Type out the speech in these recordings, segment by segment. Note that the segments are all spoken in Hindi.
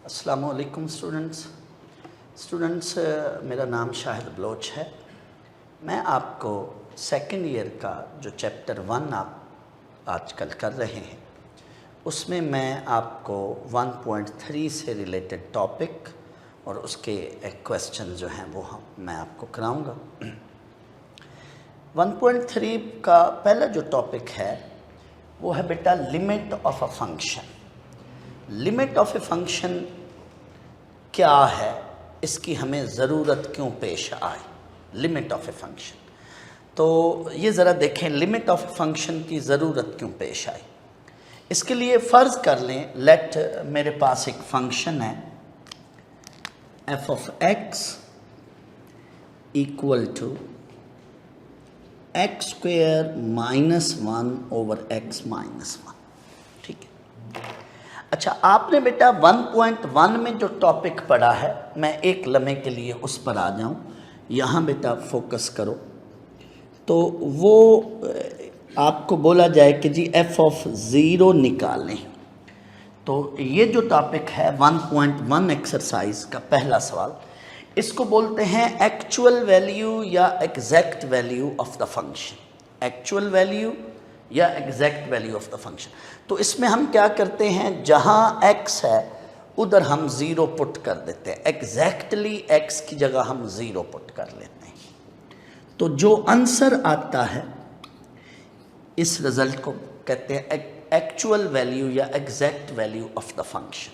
अस्सलामु अलैकुम स्टूडेंट्स, मेरा नाम शाहिद बलोच है। मैं आपको सेकेंड ईयर का जो चैप्टर 1 आप आजकल कर रहे हैं उसमें मैं आपको 1.3 से रिलेटेड टॉपिक और उसके क्वेश्चन जो हैं वो मैं आपको कराऊंगा। 1.3 का पहला जो टॉपिक है वो है बेटा limit of a function. Limit of a function क्या है, इसकी हमें ज़रूरत क्यों पेश आए। लिमिट ऑफ ए फंक्शन, तो ये ज़रा देखें लिमिट ऑफ ए फंक्शन की ज़रूरत क्यों पेश आई। इसके लिए फ़र्ज़ कर लें, लेट मेरे पास एक फंक्शन है F of X equal to X square -1 over X -1। ठीक है। अच्छा, आपने बेटा 1.1 में जो टॉपिक पढ़ा है, मैं एक लम्हे के लिए उस पर आ जाऊं, यहाँ बेटा फोकस करो। तो वो आपको बोला जाए कि जी एफ ऑफ 0 निकालें। तो ये जो टॉपिक है 1.1 एक्सरसाइज का पहला सवाल, इसको बोलते हैं एक्चुअल वैल्यू या exact value of the function. Actual value या exact value of the function. तो इसमें हम क्या करते हैं, जहाँ x है उधर हम 0 पुट कर देते हैं। एग्जैक्टली x की जगह हम 0 पुट कर लेते हैं। तो जो आंसर आता है इस रिजल्ट को कहते हैं एक्चुअल वैल्यू या exact value of the function.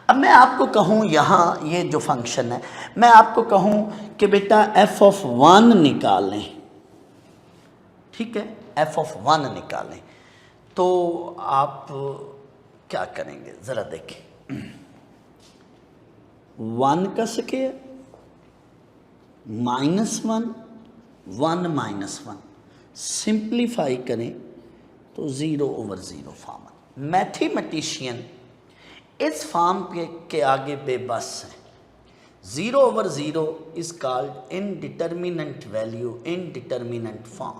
अब मैं आपको कहूँ, यहाँ ये जो फंक्शन है, मैं आपको कहूँ कि बेटा f ऑफ 1 निकालें। ठीक है, f ऑफ 1 निकालें, तो आप क्या करेंगे ज़रा देखें। 1 का स्क्वायर -1 1 -1 सिंप्लीफाई करें तो 0 ओवर 0 फॉर्म। मैथमेटिशियन इस फॉर्म के आगे बेबस है। 0 over 0 is called indeterminate value, indeterminate form.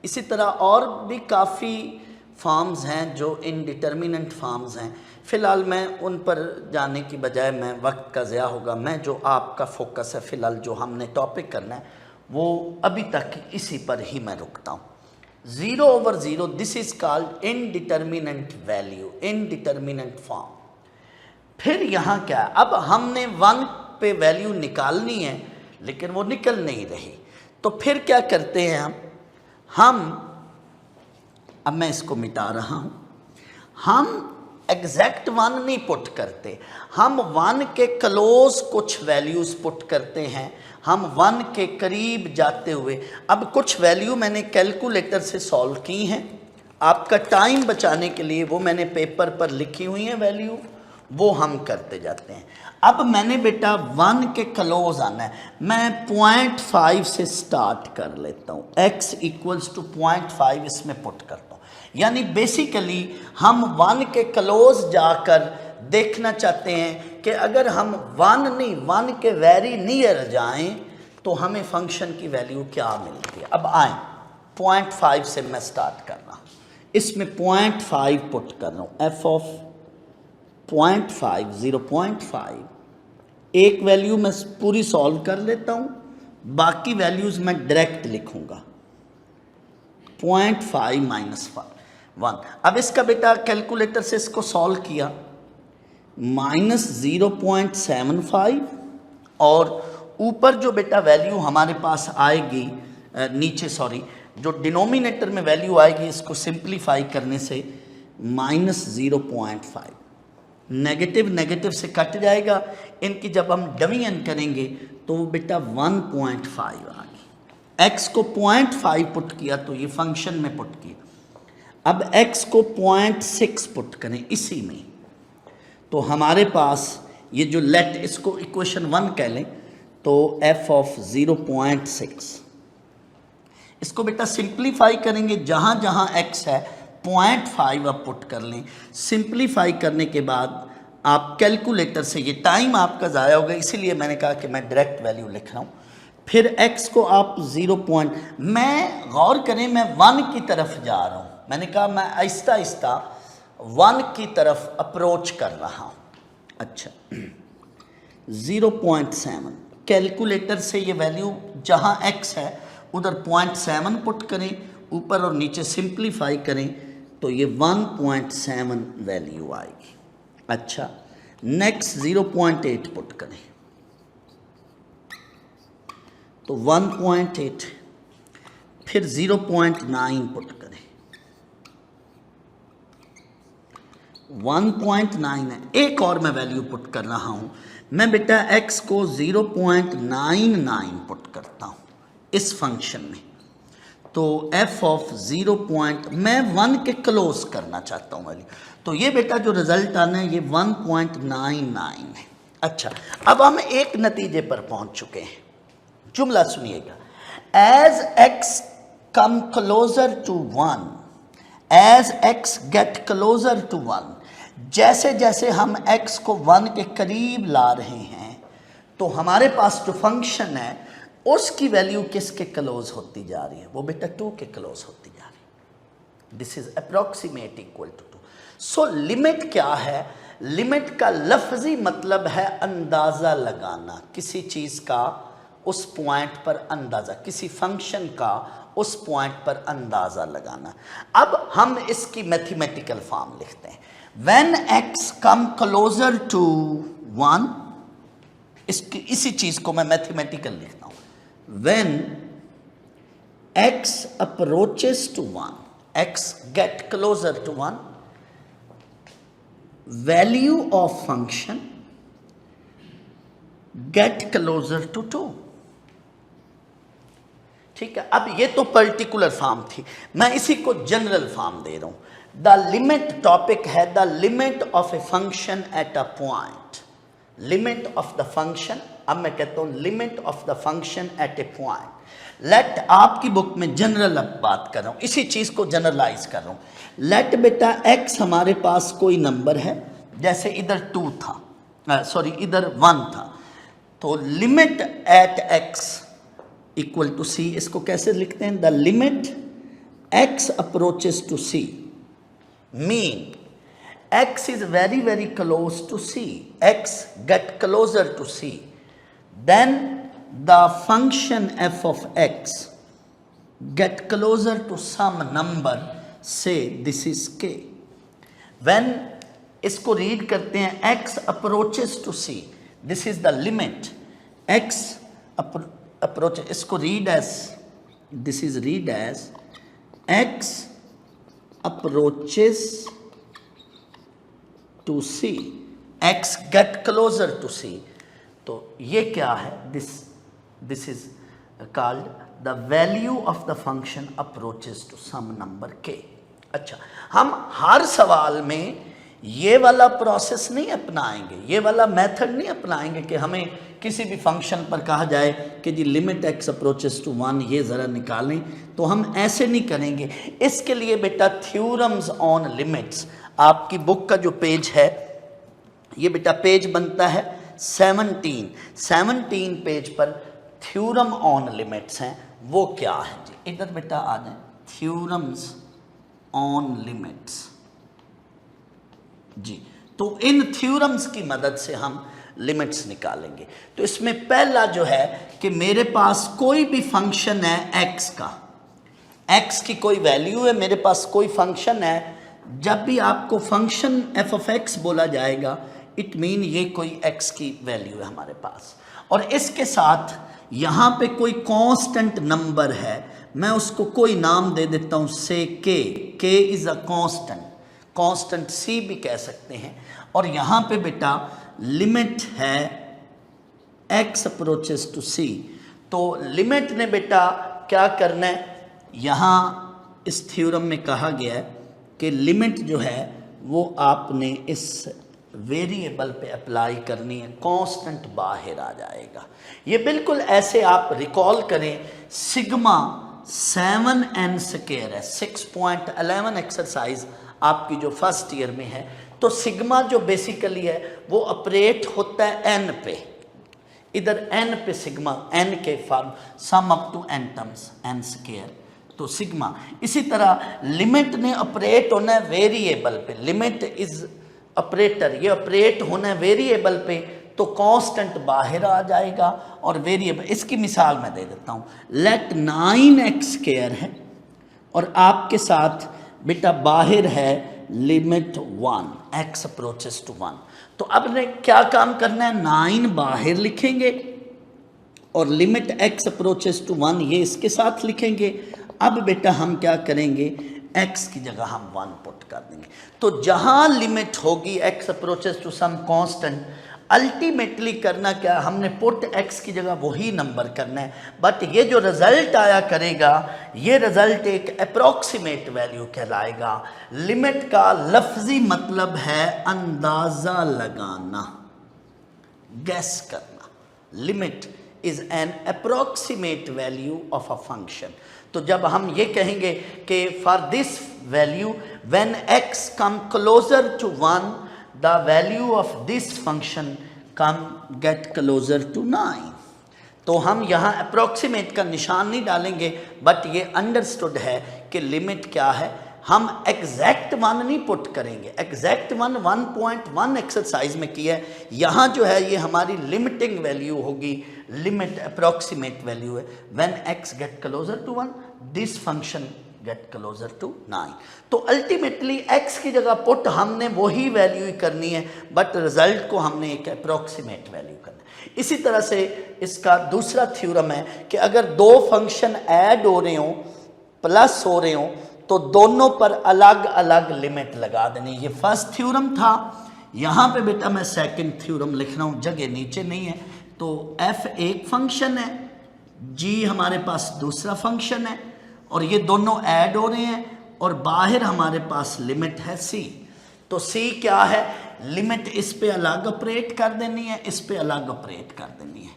इसी तरह और भी काफ़ी फॉर्म्स हैं जो इनडिटर्मिनेंट फॉर्म्स हैं। फ़िलहाल मैं उन पर जाने की बजाय, मैं वक्त का ज़्यादा होगा, मैं जो आपका फोकस है फ़िलहाल जो हमने टॉपिक करना है वो अभी तक इसी पर ही मैं रुकता हूँ। 0 over 0 this is called indeterminate value, indeterminate form. फिर यहाँ क्या है, अब हमने 1 पे वैल्यू निकालनी है लेकिन वो निकल नहीं रही। तो फिर क्या करते हैं हम अब मैं इसको मिटा रहा हूं, हम एग्जैक्ट 1 नहीं पुट करते, हम 1 के क्लोज कुछ वैल्यूज पुट करते हैं। हम 1 के करीब जाते हुए, अब कुछ वैल्यू मैंने कैलकुलेटर से सॉल्व की हैं, आपका टाइम बचाने के लिए वो मैंने पेपर पर लिखी हुई हैं वैल्यू, वो हम करते जाते हैं। अब मैंने बेटा 1 के क्लोज आना है, मैं 0.5 से स्टार्ट कर लेता हूँ। x इक्वल्स टू 0.5 इसमें पुट करता हूँ। यानी बेसिकली हम 1 के क्लोज जाकर देखना चाहते हैं कि अगर हम 1 के वेरी नियर जाएं तो हमें फंक्शन की वैल्यू क्या मिलती है। अब आए 0.5 से मैं स्टार्ट कर रहा हूँ, इसमें 0.5 पुट कर रहा हूँ। एफ ऑफ 0.5 0.5 एक वैल्यू मैं पूरी सॉल्व कर लेता हूँ, बाकी वैल्यूज़ मैं डायरेक्ट लिखूँगा। 0.5 -1। अब इसका बेटा कैलकुलेटर से इसको सॉल्व किया, -0.75 और ऊपर जो बेटा वैल्यू हमारे पास आएगी, नीचे सॉरी, जो डिनोमिनेटर में वैल्यू आएगी इसको सिंप्लीफाई करने से -0.5। नेगेटिव नेगेटिव से कट जाएगा, इनकी जब हम डिवीजन करेंगे तो बेटा 1.5 आ गई। x को 0.5 पुट किया तो ये फंक्शन में पुट किया। अब x को 0.6 पुट करें इसी में, तो हमारे पास ये जो लेट, इसको इक्वेशन 1 कह लें, तो f ऑफ 0.6, इसको बेटा सिंप्लीफाई करेंगे, जहाँ जहाँ x है 0.5 आप पुट कर लें। सिंप्लीफाई करने के बाद आप कैलकुलेटर से, ये टाइम आपका ज़ाया होगा इसीलिए मैंने कहा कि मैं डायरेक्ट वैल्यू लिख रहा हूँ। फिर x को आप 0. मैं गौर करें, मैं 1 की तरफ जा रहा हूँ। मैंने कहा मैं आहिस्ता आहिस्ता 1 की तरफ अप्रोच कर रहा हूँ। अच्छा 0.7, कैलकुलेटर से ये वैल्यू जहाँ x है उधर 0.7 पुट करें, ऊपर और नीचे सिंप्लीफाई करें तो ये 1.7 वैल्यू आएगी। अच्छा नेक्स्ट 0.8 पुट करें तो 1.8, फिर 0.9 पुट करें 1.9 है। एक और मैं वैल्यू पुट कर रहा हूं, मैं बेटा x को 0.99 पुट करता हूं इस फंक्शन में, तो f ऑफ 0. मैं 1 के क्लोज करना चाहता हूं वैल्यू, तो ये बेटा जो रिजल्ट आना है ये 1.99 है। अच्छा अब हम एक नतीजे पर पहुंच चुके हैं, जुमला सुनिएगा, as x come closer to 1, as x get closer to 1, जैसे जैसे हम x को 1 के करीब ला रहे हैं तो हमारे पास जो फंक्शन है उसकी वैल्यू किसके क्लोज होती जा रही है, वो बेटा 2 के क्लोज होती जा रही है। This is approximate equal to 2। So limit क्या है, लिमिट का लफ्जी मतलब है अंदाजा लगाना, किसी चीज का उस पॉइंट पर अंदाजा, किसी फंक्शन का उस पॉइंट पर अंदाजा लगाना। अब हम इसकी मैथमेटिकल फॉर्म लिखते हैं, when x come closer to 1, इसकी इसी चीज को मैं मैथमेटिकल लिखता हूं, when x approaches to 1, x get closer to 1, value of function get closer to 2। ठीक है, अब ये तो पर्टिकुलर फॉर्म थी, मैं इसी को जनरल फॉर्म दे रहा हूं। द लिमिट टॉपिक है the limit of a function at a point, limit of the function. अब मैं कहता हूं limit of the function at a point. Let, आपकी बुक में जनरल अब बात कर रहा हूं, इसी चीज को जनरलाइज कर रहा हूं। लेट बेटा x हमारे पास कोई नंबर है, जैसे इधर 2 था, सॉरी इधर 1 था, तो limit at x equal to c, इसको कैसे लिखते हैं, the limit x approaches to c, mean x is very very close to c, x get closer to c, then the function f of x get closer to some number, say this is k, when इसको रीड करते हैं x approaches to c, this is the limit x approach, इसको read as, this is read as x approaches to c, x get closer to c, तो ये क्या है, this is called the value of the function approaches to some number k। अच्छा, हम हर सवाल में ये वाला प्रोसेस नहीं अपनाएंगे, ये वाला मेथड नहीं अपनाएंगे कि हमें किसी भी फंक्शन पर कहा जाए कि जी लिमिट x अप्रोचेस टू 1 ये ज़रा निकालें, तो हम ऐसे नहीं करेंगे। इसके लिए बेटा थ्योरम्स ऑन लिमिट्स, आपकी बुक का जो पेज है ये बेटा पेज बनता है 17 पेज पर थ्योरम ऑन लिमिट्स हैं, वो क्या है जी, इधर बेटा आ जाए, थ्योरम्स ऑन लिमिट्स जी। तो इन थ्योरम्स की मदद से हम लिमिट्स निकालेंगे। तो इसमें पहला जो है कि मेरे पास कोई भी फंक्शन है x का, x की कोई वैल्यू है, मेरे पास कोई फंक्शन है, जब भी आपको फंक्शन f ऑफ x बोला जाएगा इट मीन ये कोई x की वैल्यू है हमारे पास, और इसके साथ यहाँ पे कोई कांस्टेंट नंबर है, मैं उसको कोई नाम दे देता हूँ, से k is a constant c भी कह सकते हैं, और यहाँ पे बेटा लिमिट है x अप्रोचेस टू c। तो लिमिट ने बेटा क्या करना है, यहाँ इस थ्योरम में कहा गया है कि लिमिट जो है वो आपने इस वेरिएबल पे अप्लाई करनी है, कांस्टेंट बाहर आ जाएगा। ये बिल्कुल ऐसे आप रिकॉल करें, सिग्मा 7n स्क्वायर है, 6.11 एक्सरसाइज आपकी जो फर्स्ट ईयर में है, तो सिग्मा जो बेसिकली है वो ऑपरेट होता है n पे, इधर n पे सिग्मा, n के form sum up to n terms n square, तो सिग्मा। इसी तरह लिमिट ने ऑपरेट होना है वेरिएबल पे, लिमिट इज ऑपरेटर, ये ऑपरेट होना है वेरिएबल पे, तो कांस्टेंट बाहर आ जाएगा और वेरिएबल। इसकी मिसाल मैं दे देता हूँ, लेट 9x² है और आपके साथ बेटा बाहर है लिमिट 1, x अप्रोचेस टू 1। तो अब ने क्या काम करना है, 9 बाहर लिखेंगे और लिमिट x अप्रोचेस टू 1 ये इसके साथ लिखेंगे। अब बेटा हम क्या करेंगे, x की जगह हम 1 पुट कर देंगे। तो जहां लिमिट होगी x approaches to some constant, ultimately करना क्या, हमने पुट x की जगह वही नंबर करना है, बट ये जो रिजल्ट आया करेगा ये रिजल्ट एक अप्रोक्सीमेट वैल्यू कहलाएगा। लिमिट का लफ्जी मतलब है अंदाजा लगाना, गैस करना। Limit is an approximate value of a function. तो जब हम ये कहेंगे कि for this value when x come closer to 1 the value of this function come get closer to 9, तो हम यहाँ अप्रोक्सीमेट का निशान नहीं डालेंगे, बट ये अंडरस्टूड है कि लिमिट क्या है। हम एग्जैक्ट 1 नहीं पुट करेंगे, एग्जैक्ट 1 एक्सरसाइज में किया है, यहाँ जो है ये हमारी लिमिटिंग वैल्यू होगी, लिमिट अप्रोक्सीमेट वैल्यू है। When x get closer to 1 this function get closer to 9। तो अल्टीमेटली x की जगह पुट हमने वही वैल्यू ही करनी है, बट रिजल्ट को हमने एक अप्रोक्सीमेट वैल्यू करना है। इसी तरह से इसका दूसरा थ्योरम है कि अगर दो फंक्शन ऐड हो रहे हो, प्लस हो रहे हो, तो दोनों पर अलग अलग लिमिट लगा देनी। ये फर्स्ट थ्योरम था, यहाँ पे बेटा मैं सेकंड थ्योरम लिख रहा हूँ, जगह नीचे नहीं है। तो f एक फंक्शन है, g हमारे पास दूसरा फंक्शन है, और ये दोनों ऐड हो रहे हैं और बाहर हमारे पास लिमिट है c। तो c क्या है, लिमिट इस पे अलग ऑपरेट कर देनी है, इस पे अलग ऑपरेट कर देनी है,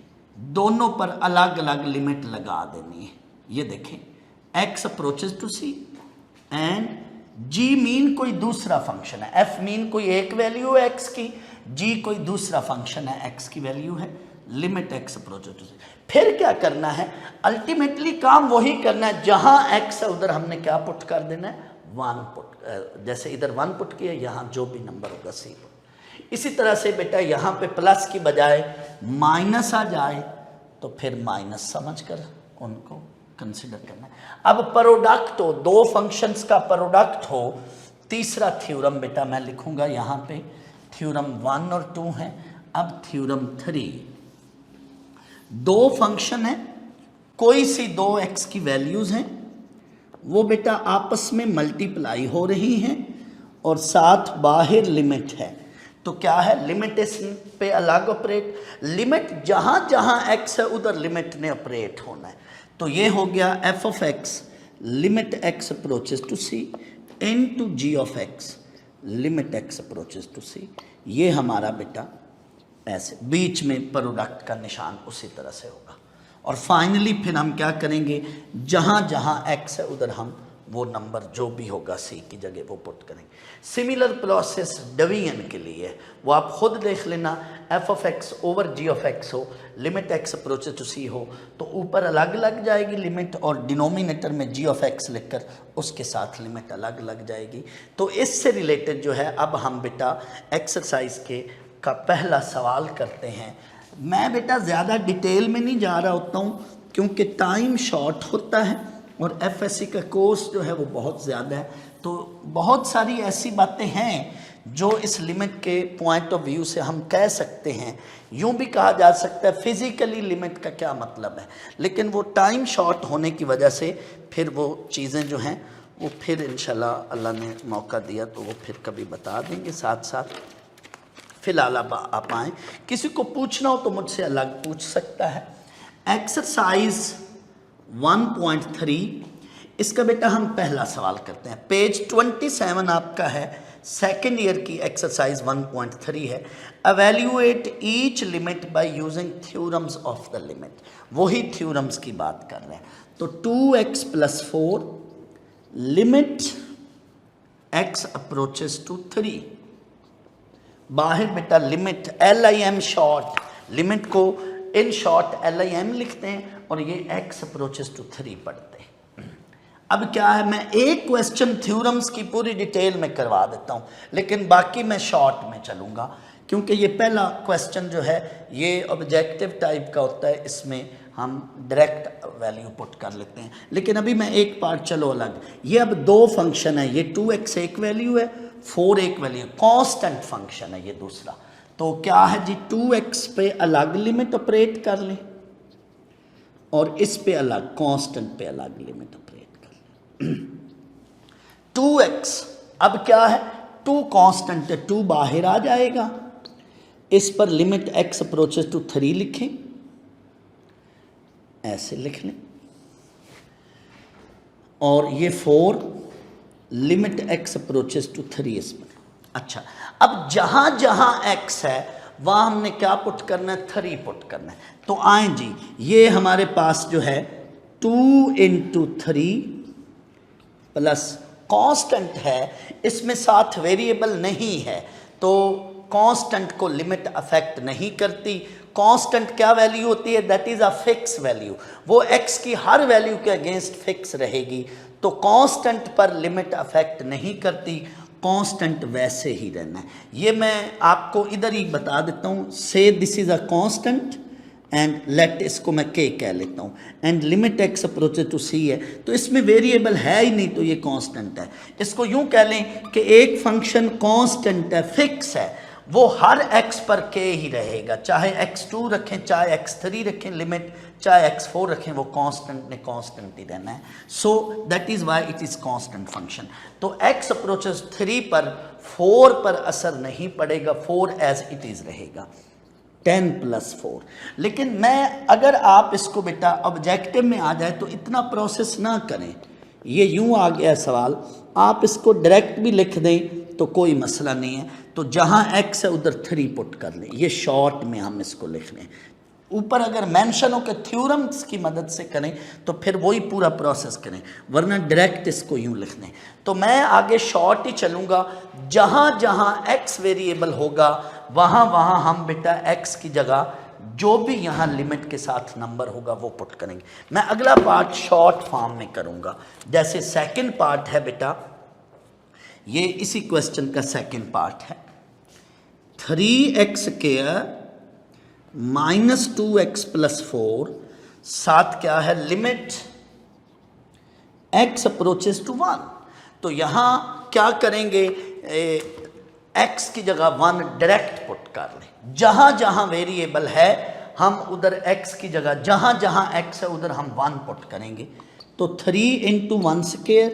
दोनों पर अलग अलग लिमिट लगा देनी है। ये देखें x approaches to c and g mean कोई दूसरा फंक्शन है, f मीन कोई एक वैल्यू है x की, g कोई दूसरा फंक्शन है x की वैल्यू है, limit x approaches to c। फिर क्या करना है, अल्टीमेटली काम वही करना है, जहां x है उधर हमने क्या पुट कर देना है, 1 पुट, जैसे इधर 1 पुट किया, यहाँ जो भी नंबर होगा c पुट। इसी तरह से बेटा यहाँ पे प्लस की बजाय माइनस आ जाए तो फिर माइनस समझकर उनको कंसिडर करना है। अब प्रोडक्ट हो, दो फंक्शंस का प्रोडक्ट हो, तीसरा थ्योरम बेटा मैं लिखूंगा यहाँ पे, थ्योरम 1 और 2 है। अब थ्योरम 3, दो फंक्शन है, कोई सी दो x की वैल्यूज हैं, वो बेटा आपस में मल्टीप्लाई हो रही हैं और साथ बाहर लिमिट है। तो क्या है, लिमिट इस पे अलग ऑपरेट, लिमिट जहां जहां x है उधर लिमिट ने ऑपरेट होना है। तो ये हो गया f of x limit x approaches to c into g of x limit x approaches to c। ये हमारा बेटा ऐसे बीच में प्रोडक्ट का निशान उसी तरह से होगा। और फाइनली फिर हम क्या करेंगे, जहां जहां x है उधर हम वो नंबर जो भी होगा c की जगह वो पुट करेंगे। सिमिलर प्रोसेस डिवीजन के लिए है, वो आप खुद देख लेना। f of x over g of x हो, limit x approaches to c हो, तो ऊपर अलग लग जाएगी लिमिट और डिनोमिनेटर में g ऑफ x लिखकर उसके साथ लिमिट अलग लग जाएगी। तो इससे रिलेटेड जो है अब हम बेटा एक्सरसाइज के का पहला सवाल करते हैं। मैं बेटा ज़्यादा डिटेल में नहीं जा रहा होता हूँ क्योंकि टाइम शॉर्ट होता है और एफएससी का कोर्स जो है वो बहुत ज़्यादा है, तो बहुत सारी ऐसी बातें हैं जो इस लिमिट के पॉइंट ऑफ व्यू से हम कह सकते हैं। यूँ भी कहा जा सकता है फिज़िकली लिमिट का क्या मतलब है, लेकिन वो टाइम शॉर्ट होने की वजह से फिर वो चीज़ें जो हैं वो फिर इंशाल्लाह अल्लाह ने मौका दिया तो वो फिर कभी बता देंगे साथ साथ। फिलहाल आप आएँ, किसी को पूछना हो तो मुझसे अलग पूछ सकता है। एक्सरसाइज 1.3 इसका बेटा हम पहला सवाल करते हैं। पेज 27 आपका है, सेकेंड ईयर की एक्सरसाइज 1.3 है। Evaluate each limit by using theorems of the limit, वही थ्योरम्स की बात कर रहे हैं। तो 2x + 4 limit x approaches to 3, बाहर बेटा लिमिट LIM शॉर्ट, लिमिट को इन शॉर्ट LIM लिखते हैं और ये x अप्रोचेस टू 3 पढ़ते हैं। अब क्या है, मैं एक क्वेश्चन थ्योरम्स की पूरी डिटेल में करवा देता हूँ, लेकिन बाकी मैं शॉर्ट में चलूँगा, क्योंकि ये पहला क्वेश्चन जो है ये ऑब्जेक्टिव टाइप का होता है, इसमें हम डायरेक्ट वैल्यू पुट कर लेते हैं। लेकिन अभी मैं एक पार्ट चलो अलग, ये अब दो फंक्शन है, ये 2x एक वैल्यू है, 4 एक वैल्यू है, कॉन्स्टेंट फंक्शन है ये दूसरा। तो क्या है जी, 2x पे अलग लिमिट ऑपरेट कर लें और इस पे अलग, कांस्टेंट पे अलग लिमिट ऑपरेट कर लें। 2x अब क्या है, 2 कांस्टेंट है, 2 बाहर आ जाएगा, इस पर लिमिट x अप्रोचेस टू 3 लिखें, ऐसे लिख लें, और ये 4 लिमिट x अप्रोचेस टू 3 इस पर। अच्छा, अब जहां जहां x है वहाँ हमने क्या पुट करना है, 3 पुट करना है। तो आए जी, ये हमारे पास जो है 2 × 3 प्लस कांस्टेंट है, इसमें साथ वेरिएबल नहीं है, तो कांस्टेंट को लिमिट अफेक्ट नहीं करती। कांस्टेंट क्या वैल्यू होती है, that is a fix value, वो x की हर वैल्यू के अगेंस्ट फिक्स रहेगी, तो कांस्टेंट पर लिमिट अफेक्ट नहीं करती, कांस्टेंट वैसे ही रहना है। ये मैं आपको इधर ही बता देता हूँ, so this is a constant and let, इसको मैं k कह लेता हूँ, and limit x approaches to c है, तो इसमें वेरिएबल है ही नहीं, तो ये कांस्टेंट है। इसको यूँ कह लें कि एक फंक्शन कांस्टेंट है, फिक्स है, वो हर x पर k ही रहेगा, चाहे x2 रखें, चाहे x3 रखें लिमिट, चाहे x4 रखें, वो कांस्टेंट ने कांस्टेंट ही रहना है। So that is why it is constant function. तो x अप्रोचेस 3 पर 4 पर असर नहीं पड़ेगा, 4 एज इट इज़ रहेगा, 10 + 4। लेकिन मैं, अगर आप इसको बेटा ऑब्जेक्टिव में आ जाए तो इतना प्रोसेस ना करें, ये यूँ आ गया सवाल, आप इसको डायरेक्ट भी लिख दें तो कोई मसला नहीं है। तो जहाँ x है उधर 3 पुट कर लें, ये शॉर्ट में हम इसको लिख लें। ऊपर अगर मेंशन हो के थ्योरम्स की मदद से करें तो फिर वही पूरा प्रोसेस करें, वरना डायरेक्ट इसको यूँ लिख लें। तो मैं आगे शॉर्ट ही चलूँगा, जहाँ जहाँ x वेरिएबल होगा वहाँ वहाँ हम बेटा x की जगह जो भी यहाँ लिमिट के साथ नंबर होगा वो पुट करेंगे। मैं अगला पार्ट शॉर्ट फॉर्म में करूँगा। जैसे सेकंड पार्ट है बेटा, ये इसी क्वेश्चन का सेकंड पार्ट है, 3x² - 2x + 4 साथ क्या है, लिमिट x अप्रोचेस टू 1। तो यहाँ क्या करेंगे, x की जगह 1 डायरेक्ट पुट कर लें, जहाँ जहाँ वेरिएबल है हम उधर x की जगह, जहाँ जहाँ x है उधर हम 1 पुट करेंगे। तो 3 × 1²,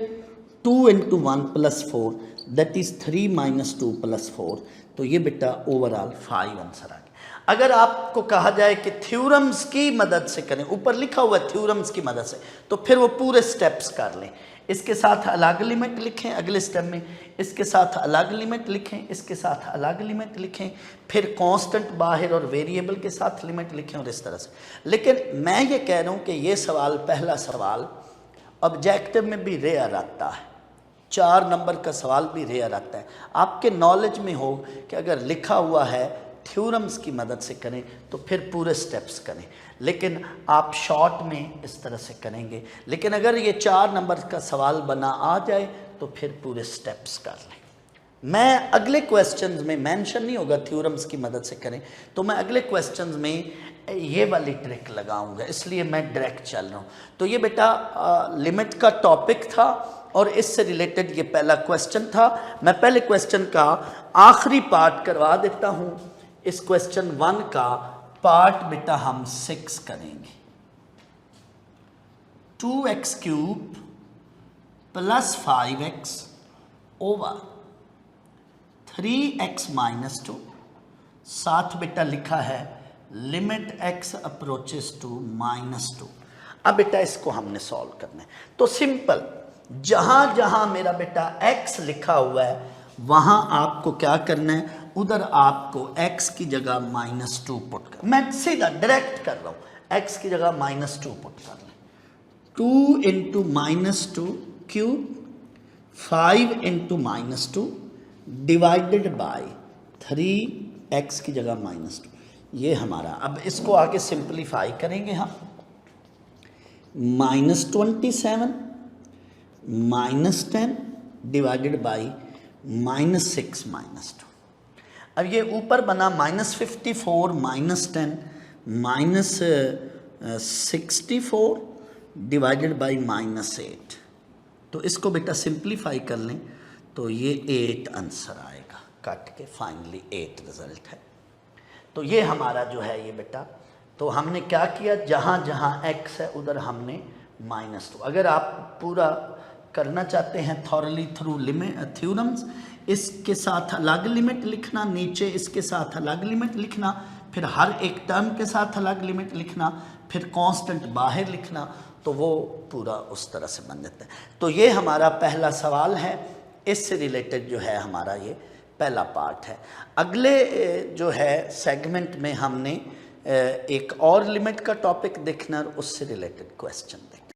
2 × 1 + 4, दैट इज़ 3 - 2 + 4। तो ये बेटा ओवरऑल 5 आंसर आ गया। अगर आपको कहा जाए कि थ्योरम्स की मदद से करें, ऊपर लिखा हुआ है थ्योरम्स की मदद से, तो फिर वो पूरे स्टेप्स कर लें। इसके साथ अलग लिमिट लिखें अगले स्टेप में, इसके साथ अलग लिमिट लिखें, इसके साथ अलग लिमिट लिखें, फिर कांस्टेंट बाहर और वेरिएबल के साथ लिमिट लिखें, और इस तरह से। लेकिन मैं ये कह रहा हूँ कि ये सवाल, पहला सवाल ऑब्जेक्टिव में भी रेयर आता है, 4 नंबर का सवाल भी रेयर आता है। आपके नॉलेज में हो कि अगर लिखा हुआ है थ्योरम्स की मदद से करें तो फिर पूरे स्टेप्स करें, लेकिन आप शॉर्ट में इस तरह से करेंगे। लेकिन अगर ये 4 नंबर का सवाल बना आ जाए तो फिर पूरे स्टेप्स कर लें। मैं अगले क्वेश्चंस में, मेंशन नहीं होगा थ्योरम्स की मदद से करें, तो मैं अगले क्वेश्चंस में ये वाली ट्रिक लगाऊंगा, इसलिए मैं डायरेक्ट चल रहा हूँ। तो ये बेटा लिमिट का टॉपिक था और इससे रिलेटेड ये पहला क्वेश्चन था। मैं पहले क्वेश्चन का आखिरी पार्ट करवा देता हूँ। इस क्वेश्चन 1 का पार्ट बेटा हम 6 करेंगे। 2x³ + 5x / 3x - 2 साथ बेटा लिखा है लिमिट x अप्रोचेस टू -2। अब बेटा इसको हमने सॉल्व करना है। तो सिंपल, जहाँ जहाँ मेरा बेटा x लिखा हुआ है वहाँ आपको क्या करना है, उधर आपको x की जगह -2 पुट कर, मैं सीधा डायरेक्ट कर रहा हूँ, x की जगह -2 पुट कर लें। 2 × -2³ 5 × -2 डिवाइडेड बाय 3x की जगह -2, ये हमारा। अब इसको आगे सिंप्लीफाई करेंगे हम, -27 -10 डिवाइडेड बाई -6 -2। अब ये ऊपर बना -54 -10 -64 डिवाइडेड बाई -8। तो इसको बेटा सिंप्लीफाई कर लें तो ये 8 आंसर आएगा, काट के फाइनली 8 रिजल्ट है। तो ये हमारा जो है ये बेटा, तो हमने क्या किया, जहाँ जहाँ x है उधर हमने -2। अगर आप पूरा करना चाहते हैं थॉरली थ्रू लिमिट थ्योरम्स, इसके साथ अलग लिमिट लिखना, नीचे इसके साथ अलग लिमिट लिखना, फिर हर एक टर्म के साथ अलग लिमिट लिखना, फिर कांस्टेंट बाहर लिखना, तो वो पूरा उस तरह से बन जाता है। तो ये हमारा पहला सवाल है, इससे रिलेटेड जो है हमारा ये पहला पार्ट है। अगले जो है सेगमेंट में हमने एक और लिमिट का टॉपिक देखना और उससे रिलेटेड क्वेश्चन देखना।